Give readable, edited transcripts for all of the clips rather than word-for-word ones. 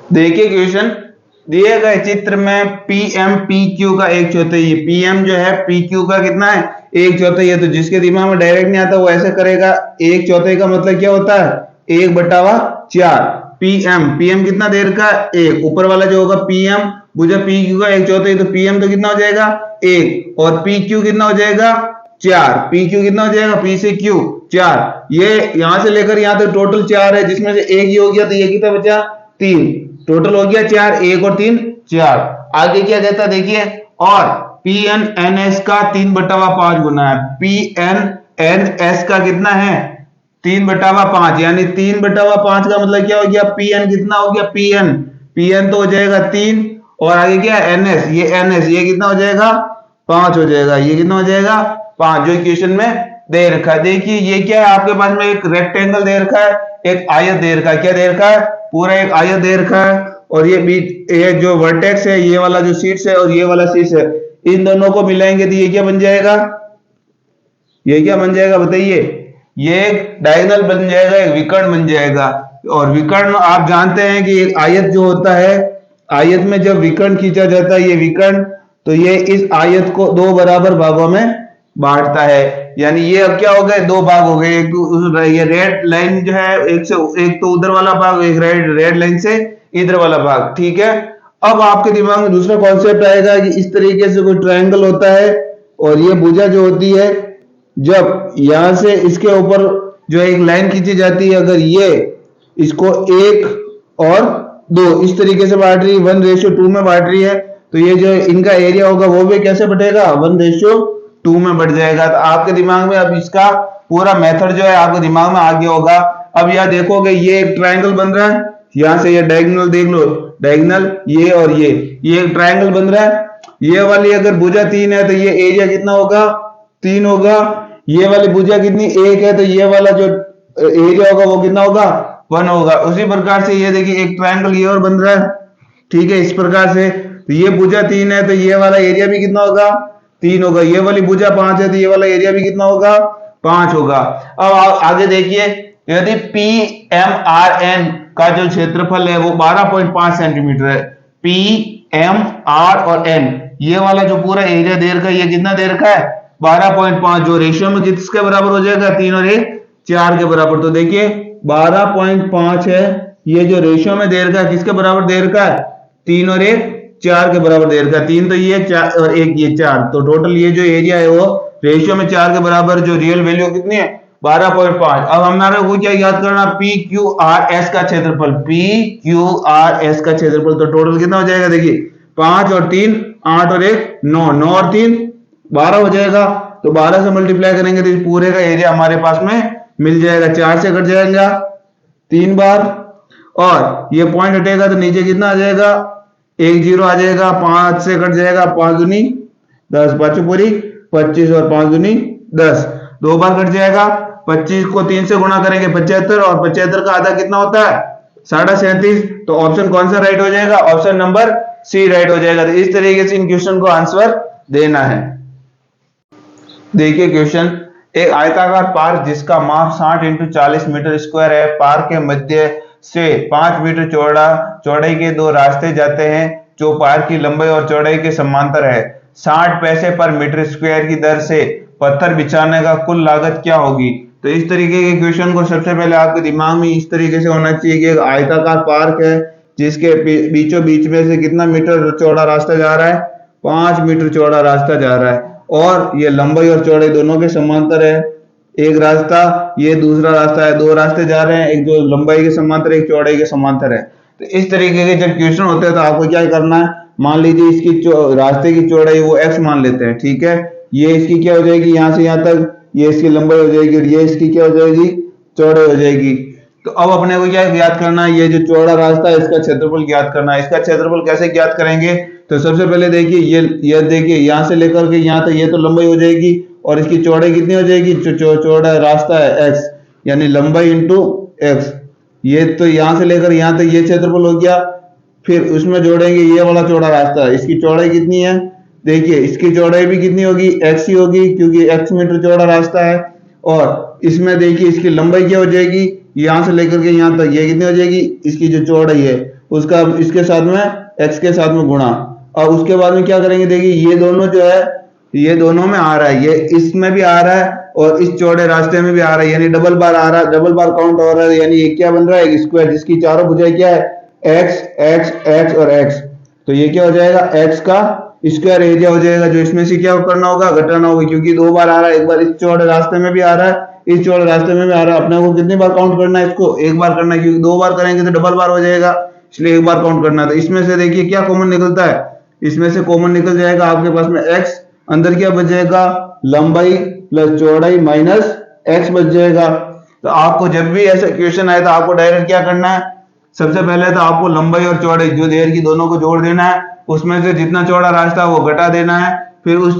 देखिए क्वेश्चन दिए गए चित्र में पीएम पी क्यू का एक चौथाई, पीएम जो है पी क्यू का कितना है, एक चौथाई है। तो जिसके दिमाग में डायरेक्ट नहीं आता वो ऐसे करेगा, एक चौथाई का मतलब क्या होता है, 1/4। पीएम पीएम कितना देर का, एक। ऊपर वाला जो होगा पीएम भुजा पी क्यू का एक चौथाई, तो पीएम तो कितना हो जाएगा, एक। और पी क्यू कितना हो जाएगा, 4। पी क्यू कितना हो जाएगा, पी से क्यू 4। ये यहां से लेकर यहां तक टोटल 4 है, जिसमें से एक ही हो गया, तो ये कितना बचा, 3। टोटल हो गया 4, 1 और 3 4। आगे क्या कहता है देखिए, और पी एन एन एस का 3/5 गुना है। पी एन एन एस का कितना है, 3/5, यानी 3/5 का मतलब क्या हो गया, पी एन कितना हो गया, पी एन तो हो जाएगा 3, और आगे क्या एन एस ये कितना हो जाएगा, 5 हो जाएगा। ये कितना हो जाएगा, 5, जो इक्वेशन में दे रखा है। देखिए ये क्या है, आपके पास में एक रेक्टेंगल दे रखा है, एक आयत दे रखा है। क्या दे रखा है, पूरा एक आयत दे रखा है, और ये बीच ये जो वर्टेक्स है, ये वाला जो शीर्ष है और ये वाला शीर्ष है, इन दोनों को मिलाएंगे तो ये क्या बन जाएगा, ये क्या बन जाएगा बताइए, ये एक डायगोनल बन जाएगा, एक विकर्ण बन जाएगा। और विकर्ण आप जानते हैं कि एक आयत जो होता है, आयत में जब विकर्ण खींचा जाता है, ये विकर्ण, तो ये इस आयत को 2 बराबर भागों में बांटता है। यानी ये अब क्या हो गए, 2 भाग हो गए। एक तो ये रेड लाइन जो है, एक तो उधर वाला भाग, एक रेड लाइन से इधर वाला भाग, ठीक है। अब आपके दिमाग में दूसरा कॉन्सेप्ट आएगा कि इस तरीके से कोई ट्रायंगल होता है, और ये भुजा जो होती है, जब यहां से इसके ऊपर जो एक लाइन खींची जाती है, अगर ये इसको 1 और 2 इस तरीके से बांट रही है, 1:2 में बांट रही है, तो ये जो इनका एरिया होगा वो भी कैसे बढ़ेगा, 1:2 में बढ़ जाएगा। तो आपके दिमाग में अब इसका पूरा मेथड जो है आपके दिमाग में आ गया होगा। अब यहां देखोगे ये एक ट्रायंगल बन रहा है, यहां से ये डायगोनल देख लो, डायगोनल ये और ये एक ट्रायंगल बन रहा है। ये वाली अगर भुजा 3 है तो ये एरिया कितना होगा, 3 होगा। ये वाली भुजा कितनी, 1 है, तो ये वाला जो एरिया होगा वो कितना होगा, 1 होगा। उसी प्रकार से ये देखिए एक ट्रायंगल ये और बन रहा है, ठीक है, इस प्रकार से। तो ये भुजा 3 है तो ये वाला एरिया भी कितना होगा, 3 होगा। ये वाली भुजा 5 है तो ये वाला एरिया भी कितना होगा, 5 होगा। अब आगे देखिए, यदि पी एम आर एन का जो क्षेत्रफल है वो 12.5 सेंटीमीटर है, पी एम आर और एन, ये वाला जो पूरा एरिया दे रखा है, ये कितना दे रखा है, 12.5, जो रेशियो में किसके बराबर हो जाएगा, 3 और 1 4 के बराबर। तो देखिए 12.5 है, ये जो रेशियो में दे रखा है किसके बराबर दे रखा है, 3 और 1 4 के बराबर दे रखा है। 3 तो ये 4 और 1 ये 4, तो टोटल ये जो एरिया है वो रेशियो में 4 के बराबर, जो रियल वैल्यू कितनी है, 12.5। अब हमारे को क्या याद करना, पी क्यू आर एस का क्षेत्रफल, पी क्यू आर एस का क्षेत्रफल। तो टोटल कितना हो जाएगा, देखिए 5 और 3 8 और 1 9, 9 और 3 12 हो जाएगा। तो 12 से मल्टीप्लाई करेंगे तो इस पूरे का एरिया हमारे पास में मिल जाएगा। 4 से कट जाएगा 3 बार, और ये पॉइंट हटेगा तो नीचे कितना आ जाएगा, 1 0 आ जाएगा। 5 से कट जाएगा, 5 दूनी 10, 5 पूरी 25 और 5 दूनी 10, 2 बार कट जाएगा। 25 को 3 से गुणा करेंगे 75, और 75 का आधा कितना होता है, 37.5। तो ऑप्शन कौन सा राइट हो जाएगा, ऑप्शन नंबर सी राइट हो जाएगा। तो इस तरीके से इन क्वेश्चन को आंसर देना है। देखिए क्वेश्चन, एक आयताकार पार्क जिसका माप 60 × 40 मीटर स्क्वायर है, पार्क के मध्य से 5 मीटर चौड़ाई के 2 रास्ते जाते हैं जो पार्क की लंबाई और चौड़ाई के समांतर है। 60 पैसे पर मीटर स्क्वायर की दर से पत्थर बिछाने का कुल लागत क्या होगी। तो इस तरीके के क्वेश्चन को सबसे पहले आपके दिमाग में इस तरीके से होना चाहिए कि एक आयताकार पार्क है जिसके बीचों बीच में से कितना मीटर चौड़ा रास्ता जा रहा है, 5 मीटर चौड़ा रास्ता जा रहा है, और ये लंबाई और चौड़ाई दोनों के समांतर है। एक रास्ता, ये दूसरा रास्ता है, 2 रास्ते जा रहे हैं, एक जो लंबाई के समांतर है, एक चौड़ाई के समांतर है। तो इस तरीके के जब क्वेश्चन होते हैं तो आपको क्या करना है, मान लीजिए इसकी रास्ते की चौड़ाई वो x मान लेते हैं, ठीक है। ये इसकी क्या हो जाएगी, यहां से यहां तक, ये इसकी लंबाई हो जाएगी, और ये इसकी क्या हो जाएगी, चौड़ाई हो जाएगी। तो अब अपने को क्या ज्ञात करना है, ये जो चौड़ा रास्ता है इसका क्षेत्रफल ज्ञात करना है। इसका क्षेत्रफल कैसे ज्ञात करेंगे, तो सबसे पहले देखिए ये देखिए यहां से लेकर के यहां तक, ये तो लंबाई हो जाएगी, और इसकी चौड़ाई कितनी हो जाएगी, चौड़ा रास्ता है x, यानी लंबाई इंटू x। ये तो यहां से लेकर यहां तक ये क्षेत्रफल हो गया। फिर उसमें जोड़ेंगे ये वाला चौड़ा रास्ता है, इसकी चौड़ाई कितनी है, देखिए इसकी चौड़ाई भी कितनी होगी, x ही होगी, क्योंकि x मीटर चौड़ा रास्ता है। और इसमें देखिए इसकी लंबाई क्या हो जाएगी, यहां से लेकर के यहां तक, ये कितनी हो जाएगी, इसकी जो चौड़ाई है उसका इसके साथ में x के साथ में गुणा, और उसके बाद में क्या करेंगे, देखिए ये दोनों जो है ये दोनों में आ रहा है, ये इसमें भी आ रहा है और इस चौड़े रास्ते में भी आ रहा है, यानी डबल बार आ रहा है, डबल बार काउंट हो रहा है, यानी ये क्या बन रहा है, एक स्क्वायर जिसकी चारों भुजाएं क्या है, x x x और x। तो ये क्या हो जाएगा, x का स्क्वायर एरिया हो जाएगा, जो इसमें से क्या करना होगा, घटाना होगा, क्योंकि दो बार आ रहा है, एक बार इस चौड़े रास्ते में भी आ रहा है, इस चौड़े रास्ते में भी आ रहा है। अपने को कितनी बार काउंट करना है, इसको एक बार करना है, क्योंकि दो बार करेंगे तो डबल बार हो जाएगा, इसलिए एक बार काउंट करना है। तो इसमें से देखिए क्या कॉमन निकलता है, इसमें से कॉमन निकल जाएगा आपके पास में x, अंदर क्या बच जाएगा, लंबाई प्लस चौड़ाई माइनस x बच जाएगा। तो आपको जब भी ऐसा क्वेश्चन आए तो आपको डायरेक्ट क्या करना है, सबसे पहले तो आपको लंबाई और चौड़ाई जो देर की दोनों को जोड़ देना है, उसमें से जितना चौड़ा रास्ता है वो घटा देना है, फिर उस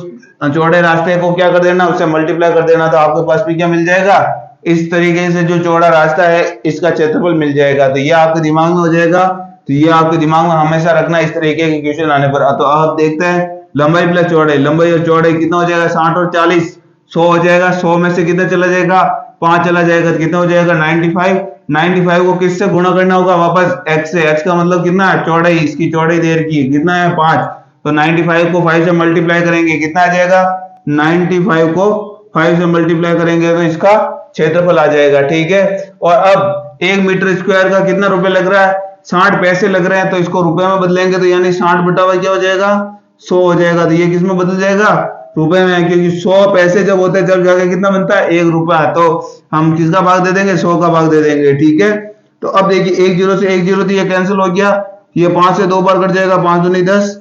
चौड़े रास्ते को क्या कर देना, उससे मल्टीप्लाई कर देना, तो आपके पास भी क्या मिल जाएगा, इस तरीके से जो चौड़ा रास्ता है इसका क्षेत्रफल मिल जाएगा। तो ये आपके दिमाग में हो जाएगा, तो ये आपके दिमाग में हमेशा रखना इस तरीके के क्वेश्चन आने पर। तो आप देखते हैं लंबाई प्लस चौड़ाई, लंबाई और चौड़ाई कितना हो जाएगा, 60 और 40 100 हो जाएगा, 100 में से कितना चला जाएगा, 5 चला जाएगा, तो कितना हो जाएगा 95। 95 को किससे गुणा करना होगा, वापस x से, x का मतलब कितना है, चौड़ाई, इसकी चौड़ाई देर की कितना है 5, तो 95 को 5 से मल्टीप्लाई करेंगे, कितना आ जाएगा, 95 को 5 से मल्टीप्लाई करेंगे तो इसका क्षेत्रफल आ जाएगा, ठीक है। और अब 1 मीटर स्क्वायर का कितना रुपए लग रहा है, 60 पैसे लग रहे हैं, तो इसको रुपए में बदलेंगे तो यानी 60 बटा हुआ क्या हो जाएगा, 100 हो जाएगा। तो ये किस में बदल जाएगा, रुपए में, क्योंकि 100 पैसे जब होते हैं जब जाके कितना बनता है, 1 रुपया, तो हम किसका भाग दे देंगे, 100 का भाग दे देंगे, ठीक है। तो अब देखिए 1 0 से 1 0 तो ये कैंसिल हो गया, ये 5 से 2 बार कट जाएगा, 5 दूनी 10,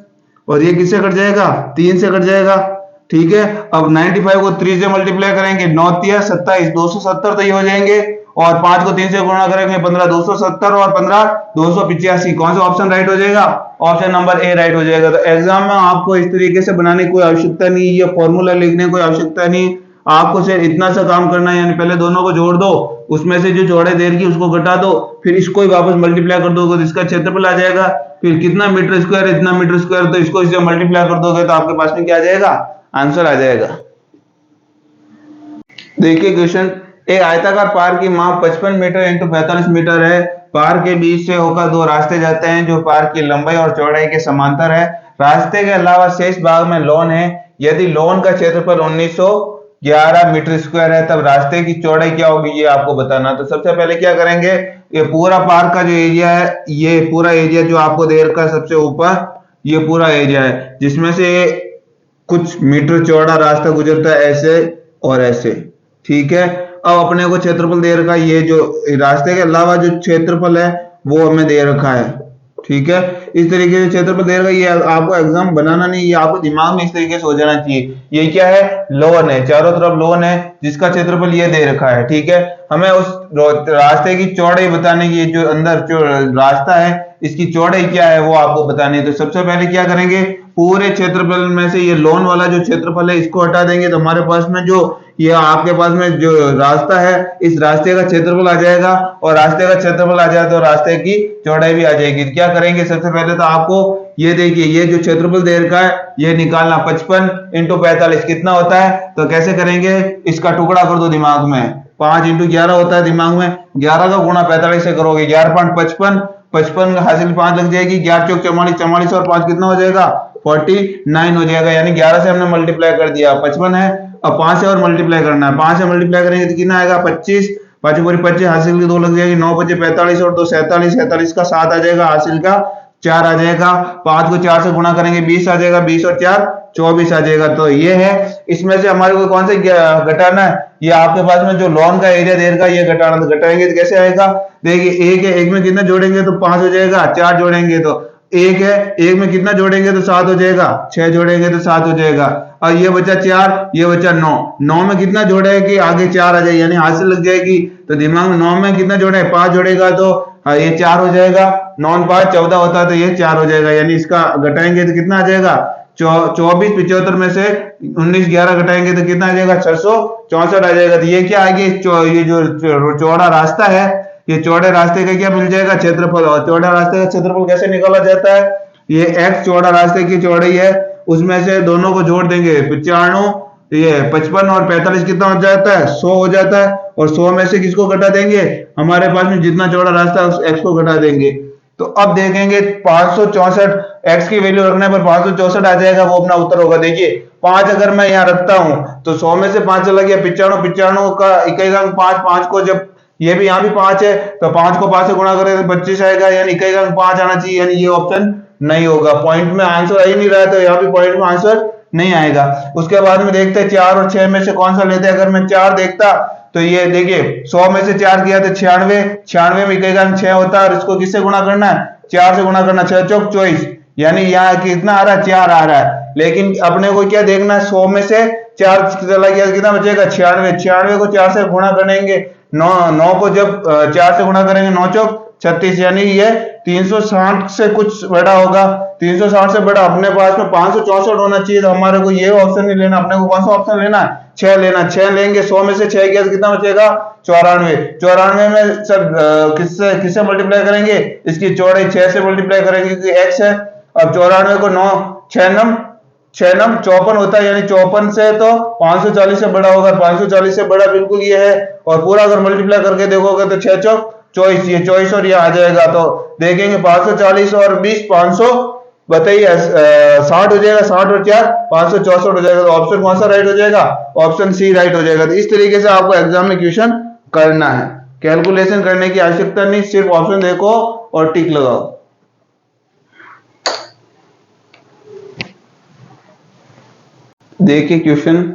और ये किससे कट जाएगा, 3 से कट जाएगा, ठीक है। अब 95 को 3 से मल्टीप्लाई करेंगे, 9 3 27 270 तो ये हो जाएंगे, और 5 को 3 से गुणा करेंगे 15 270, और 15 285। कौन सा ऑप्शन राइट हो जाएगा, ऑप्शन नंबर ए राइट हो जाएगा। तो एग्जाम में आपको इस तरीके से बनाने की कोई आवश्यकता नहीं, ये फॉर्मूला लिखने की कोई आवश्यकता नहीं, आपको सिर्फ इतना सा काम करना है, यानी पहले दोनों को जोड़ दो, उसमें से जो चौड़े देर की उसको घटा दो, फिर इसको ही वापस मल्टीप्लाई कर दोगे तो इसका क्षेत्रफल आ जाएगा, फिर कितना मीटर स्क्वायर, इतना मीटर स्क्वायर, तो इसको इससे मल्टीप्लाई कर दोगे तो आपके पास में क्या आ जाएगा, आंसर आ जाएगा। देखिए क्वेश्चन, एक आयताकार पार्क की माप 55 मीटर इंटू 45 मीटर है, पार्क के बीच से होकर 2 रास्ते जाते हैं जो पार्क की लंबाई और चौड़ाई के समांतर है, रास्ते के अलावा शेष भाग में लॉन है, यदि लॉन का क्षेत्रफल 1911 मीटर स्क्वायर है तब रास्ते की चौड़ाई क्या होगी, ये आपको बताना। तो सबसे पहले क्या करेंगे, ये पूरा पार्क का जो एरिया है, ये पूरा एरिया जो आपको दे रखा है सबसे ऊपर, ये पूरा एरिया है जिसमें से कुछ मीटर चौड़ा रास्ता गुजरता है ऐसे और ऐसे, ठीक है। अब अपने को क्षेत्रफल दे रखा है, ये जो रास्ते के अलावा जो क्षेत्रफल है वो हमें दे रखा है, ठीक है। इस तरीके से क्षेत्रफल दे रखा है, ये आपको एग्जाम बनाना नहीं, ये आपको दिमाग में इस तरीके से हो जाना चाहिए। ये क्या है, लॉन है, चारों तरफ लॉन है जिसका क्षेत्रफल ये दे रखा है, ठीक है। हमें उस रास्ते की चौड़ाई बताने की, जो अंदर जो रास्ता है इसकी चौड़ाई क्या है वो आपको बतानी है। तो सबसे पहले क्या करेंगे, पूरे क्षेत्रफल में से ये लॉन वाला जो क्षेत्रफल है इसको हटा देंगे, तो हमारे पास में जो ये आपके पास में जो रास्ता है इस रास्ते का क्षेत्रफल आ जाएगा, और रास्ते का क्षेत्रफल आ जाए तो रास्ते की चौड़ाई भी आ जाएगी। क्या करेंगे, सबसे पहले तो आपको ये देखिए, ये जो क्षेत्रफल दे रखा है ये निकालना, 55 इंटू 45 कितना होता है, तो कैसे करेंगे, इसका टुकड़ा कर दो दिमाग में, 5 इंटू 11 होता है दिमाग में, 11 का गुणा 45 से करोगे, 11 5 55, 55 हासिल 5 लग जाएगी, 11 चौक 44, 44 और 5 कितना हो जाएगा, 49 हो जाएगा, यानी 11 से हमने मल्टीप्लाई कर दिया, 55 है, अब 5 से और मल्टीप्लाई करना है, 5 से मल्टीप्लाई करेंगे तो कितना आएगा, 25, 5 पूरी 25, हासिल की 2 लग जाएगी, 9 बचे 45 और 2 47, 47 का 7 आ जाएगा, हासिल का 4 आ जाएगा, 5 को 4 से गुणा करेंगे 20 आ जाएगा, 20 और 4 24 आ जाएगा। तो ये है, इसमें से हमारे को कौन से घटाना है, ये आपके पास में जो लॉन का एरिया दे रखा है ये घटाना, तो घटाएंगे तो कैसे आएगा, देखिए एक है, एक में कितना जोड़ेंगे तो 5 हो जाएगा, 4 जोड़ेंगे तो एक है, एक में कितना जोड़ेंगे तो 7 हो जाएगा, 6 जोड़ेंगे तो 7 हो जाएगा, और ये बचा 4, ये बचा 9, 9 में कितना जोड़े कि आगे 4 आ जाएगी, यानी हासिल लग जाएगी। तो दिमाग में 9 में कितना जोड़े, 5 जोड़ेगा तो ये 4 हो जाएगा, 9 5 14 होता है तो ये 4 हो जाएगा, यानी इसका घटाएंगे तो कितना आ जाएगा, 24 75 में से 19 11 घटाएंगे तो कितना आ जाएगा, 664 आ जाएगा। तो ये क्या आएगी, ये जो चौड़ा रास्ता है, ये चौड़े रास्ते का क्या मिल जाएगा, क्षेत्रफल। और चौड़ा रास्ते का क्षेत्रफल कैसे निकाला जाता है, ये x चौड़ा रास्ते की चौड़ाई है, उसमें से दोनों को जोड़ देंगे, 95, ये 55 और 45 कितना हो जाता है, 100 हो जाता है, और 100 में से किसको घटा देंगे, हमारे पास में जितना चौड़ा रास्ता है उस x को घटा देंगे, तो अब देखेंगे 564, x की वैल्यू रखने पर 564 आ जाएगा, वो अपना उत्तर होगा। देखिए 5 अगर मैं यहाँ रखता हूं तो 100 में से 5 चला गया 95, 95 का इकाई अंक 5, 5 को जब ये भी यहाँ भी 5 है तो 5 को 5 से गुणा करें तो 25 आएगा, यानी इकाई अंक 5 आना चाहिए, यानी ये ऑप्शन नहीं होगा। पॉइंट में आंसर आ ही नहीं रहा है तो यहाँ भी पॉइंट में आंसर नहीं आएगा। उसके बाद में देखते हैं 4 और 6 में से कौन सा लेते हैं। अगर मैं 4 देखता तो ये देखिए 100 में से 4 किया तो 96, 96 में इकाई अंक 6 होता है और इसको किससे गुणा करना है, 4 से गुणा करना, 6 चौक 24, यानी यहाँ कितना आ रहा है, 4 आ रहा है। लेकिन अपने को क्या देखना है, 100 में से 4 चला गया कितना बचेगा, 96, 96 को 4 से गुणा करेंगे, 9 को जब 4 से गुणा करेंगे 9 चौक 36, यानी ये 360 से कुछ बड़ा होगा। 360 से बड़ा अपने पास में 564 होना चाहिए, तो हमारे को ये ऑप्शन नहीं लेना, अपने को कौन सा ऑप्शन लेना है, 6 लेना। 6 लेंगे, 100 में से 6 गया तो कितना बचेगा, 94। 94 में सब किससे किससे मल्टीप्लाई करेंगे, इसकी चौड़ाई 6 से मल्टीप्लाई करेंगे क्योंकि x है। अब 94 को 9 6 नम 54 होता है, यानी 54 से तो 540 से बड़ा होगा, 540 से बड़ा बिल्कुल ये है। और पूरा अगर मल्टीप्लाई करके देखोगे तो 6 चौक 24, ये 24 और ये आ जाएगा। तो देखेंगे 540 और 20 500, बताइए 60 हो जाएगा, 60 और 4 564 हो जाएगा। तो ऑप्शन कौन सा राइट हो जाएगा, ऑप्शन सी राइट हो जाएगा। तो इस तरीके से आपको एग्जाम में क्वेश्चन करना है, कैलकुलेशन करने की आवश्यकता नहीं, सिर्फ ऑप्शन देखो और टिक लगाओ। देखिए क्वेश्चन,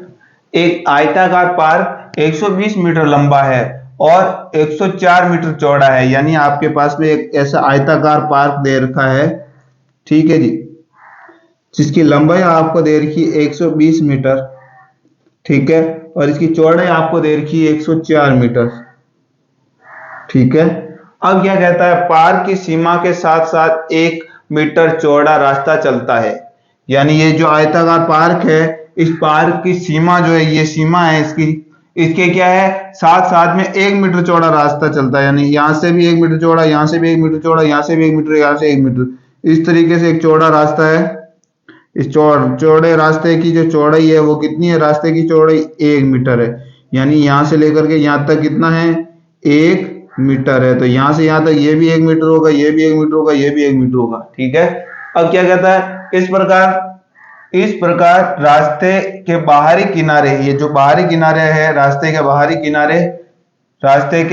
एक आयताकार पार्क 120 मीटर लंबा है और 104 मीटर चौड़ा है, यानी आपके पास में एक ऐसा आयताकार पार्क दे रखा है, ठीक है जी, जिसकी लंबाई आपको दे रखी है 120 मीटर, ठीक है, और इसकी चौड़ाई आपको दे रखी है 104 मीटर, ठीक है। अब क्या कहता है, पार्क की सीमा के साथ साथ 1 मीटर चौड़ा रास्ता चलता है, यानी ये जो आयताकार पार्क है, इस पार्क की सीमा जो है, ये सीमा है इसकी, इसके क्या है, साथ साथ में 1 मीटर चौड़ा रास्ता चलता है, यानी यहां से भी 1 मीटर चौड़ा, यहां से भी 1 मीटर चौड़ा, यहां से भी 1 मीटर, यहां से 1 मीटर, इस तरीके से एक चौड़ा रास्ता है। इस चौड़े रास्ते की जो चौड़ाई है वो कितनी है, रास्ते की चौड़ाई 1 मीटर है, यानी यहां से लेकर के यहां तक कितना है, 1 मीटर है। तो यहां से यहां तक ये भी 1 मीटर होगा, ये भी 1 मीटर होगा, ये भी 1 मीटर होगा, ठीक है। अब क्या कहता है, इस प्रकार रास्ते के बाहरी किनारे, ये जो बाहरी किनारे है, रास्ते के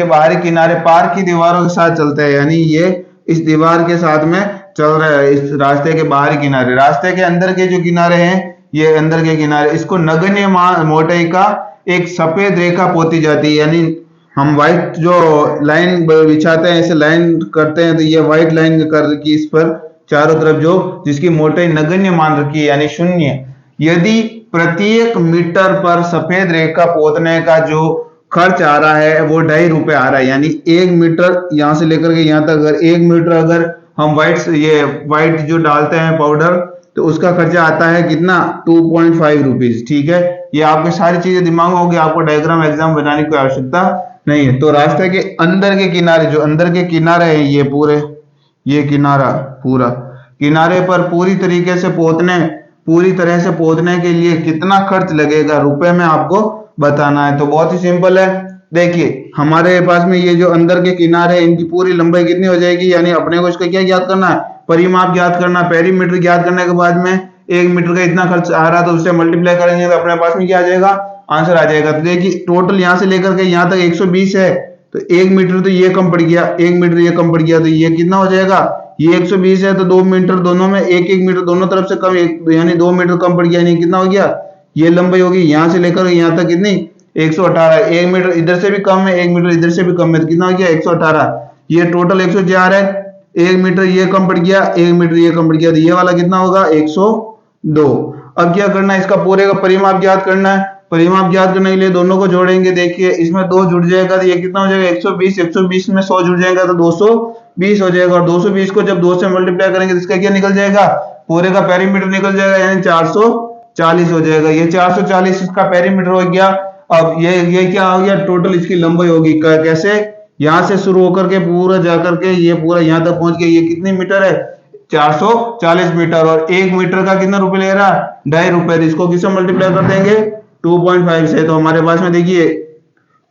बाहरी किनारे पार्क की दीवारों के साथ चलते हैं, यानी ये इस दीवार के साथ में चल रहा है। इस रास्ते के बाहरी किनारे, रास्ते के अंदर के जो किनारे हैं, ये अंदर के किनारे, इसको नगण्य मोटाई का एक सफेद रेखा पोती जाती है, यानी हम व्हाइट जो लाइन बिछाते हैं, इसे लाइन करते हैं, तो ये व्हाइट लाइन कर रखी इस पर चारों तरफ, जो जिसकी मोटाई नगण्य मान रखी है, यानी 0। यदि प्रत्येक मीटर पर सफेद रेखा पोतने का जो खर्च आ रहा है वो 2.5 रुपए आ रहा है, यानी 1 मीटर यहां से लेकर के यहां तक, अगर 1 मीटर अगर हम व्हाइट जो डालते हैं पाउडर, तो उसका खर्चा आता है कितना, 2.5 रुपीज, ठीक है। ये आपकी सारी चीजें दिमाग में होगी, आपको डायग्राम एग्जाम बनाने की आवश्यकता नहीं है। तो रास्ते के अंदर के किनारे, जो अंदर के किनारे हैं, ये पूरे, ये किनारा पूरा, किनारे पर पूरी तरह से पोतने के लिए कितना खर्च लगेगा रुपए में आपको बताना है। तो बहुत ही सिंपल है, देखिए हमारे पास में ये जो अंदर के किनारे हैं, इनकी पूरी लंबाई कितनी हो जाएगी, यानी अपने को इसका क्या ज्ञात करना है, परिमाप ज्ञात करना, पेरीमीटर ज्ञात करने के बाद में 1 मीटर का इतना खर्च आ रहा है, तो उससे मल्टीप्लाई करेंगे तो अपने पास में क्या आ जाएगा, आंसर आ जाएगा। तो देखिए टोटल यहां से लेकर के यहां तक 120 है, तो 1 मीटर तो ये कम पड़ गया, 1 मीटर ये कम पड़ गया, तो ये कितना हो जाएगा, ये 120 है, तो 2 मीटर दोनों में, 1 मीटर दोनों तरफ से कम, यानी 2 मीटर कम पड़ गया, यानी कितना हो गया, ये लंबाई होगी यहां से लेकर यहां तक कितनी, 118। 1 मीटर इधर से भी कम है, 1 मीटर इधर से भी कम है, तो कितना हो गया, 118। ये टोटल 104 है, 1 मीटर ये कम पड़ गया, 1 मीटर ये कम पड़ गया, तो ये वाला कितना होगा, 102। अब क्या करना है, इसका पूरे का परिमाप ज्ञात करना है। परिमाप ज्ञात करने के लिए दोनों को जोड़ेंगे, देखिए इसमें 2 जुड़ जाएगा तो ये कितना हो जाएगा, 120, 120 में 100 जुड़ जाएगा तो 220 हो जाएगा, और 220 को जब 2 से मल्टीप्लाई करेंगे तो इसका क्या निकल जाएगा, पूरे का पेरीमीटर निकल जाएगा, यानी 440 हो जाएगा। ये 440 इसका पेरीमीटर हो गया। अब ये क्या हो गया, टोटल इसकी लंबाई होगी, कैसे, यहां से शुरू होकर के पूरा जाकर के ये पूरा यहां तक पहुंच गया, ये कितनी मीटर है, 440 मीटर, और 1 मीटर का कितना रुपए ले रहा है, 2.5 रुपए। इसको किससे मल्टीप्लाई कर देंगे, 2.5 से, तो हमारे पास में देखिए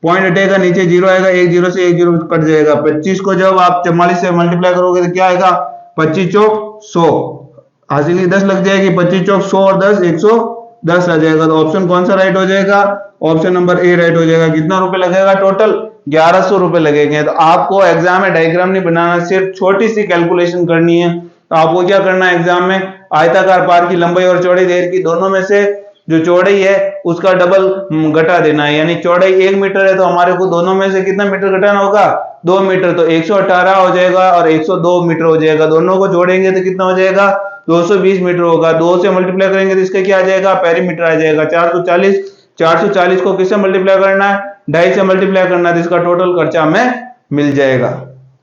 पॉइंट हटेगा, नीचे जीरो आएगा, एक जीरो से एक जीरो कट जाएगा। 25 को जब आप 44 से मल्टीप्लाई करोगे तो क्या आएगा, 25 चौक 100, हासिल की 10 लग जाएगी, 25 चौक 100 और 10 110 आ जाएगा। तो ऑप्शन कौन सा राइट हो जाएगा, ऑप्शन नंबर ए राइट हो जाएगा। कितना रुपए लगेगा टोटल, 1100 रुपए लगेंगे। तो आपको एग्जाम में डायग्राम नहीं बनाना, सिर्फ छोटी सी कैलकुलेशन करनी है। तो आपको क्या करना है एग्जाम में, आयताकार पार की लंबाई और चौड़ाई दे रखी, दोनों में से जो चौड़ाई है उसका डबल घटा देना है। यानी चौड़ाई 1 मीटर है तो हमारे को दोनों में से कितना मीटर घटाना होगा, 2 मीटर। तो 118 हो जाएगा और 102 मीटर हो जाएगा। दोनों को जोड़ेंगे तो कितना हो जाएगा, 220 मीटर होगा। 2 से मल्टीप्लाई करेंगे तो इसका क्या आ जाएगा, पेरीमीटर आ जाएगा 440। 440 को किससे मल्टीप्लाई करना है, 2.5 से मल्टीप्लाई करना है, तो इसका टोटल खर्चा हमें मिल जाएगा।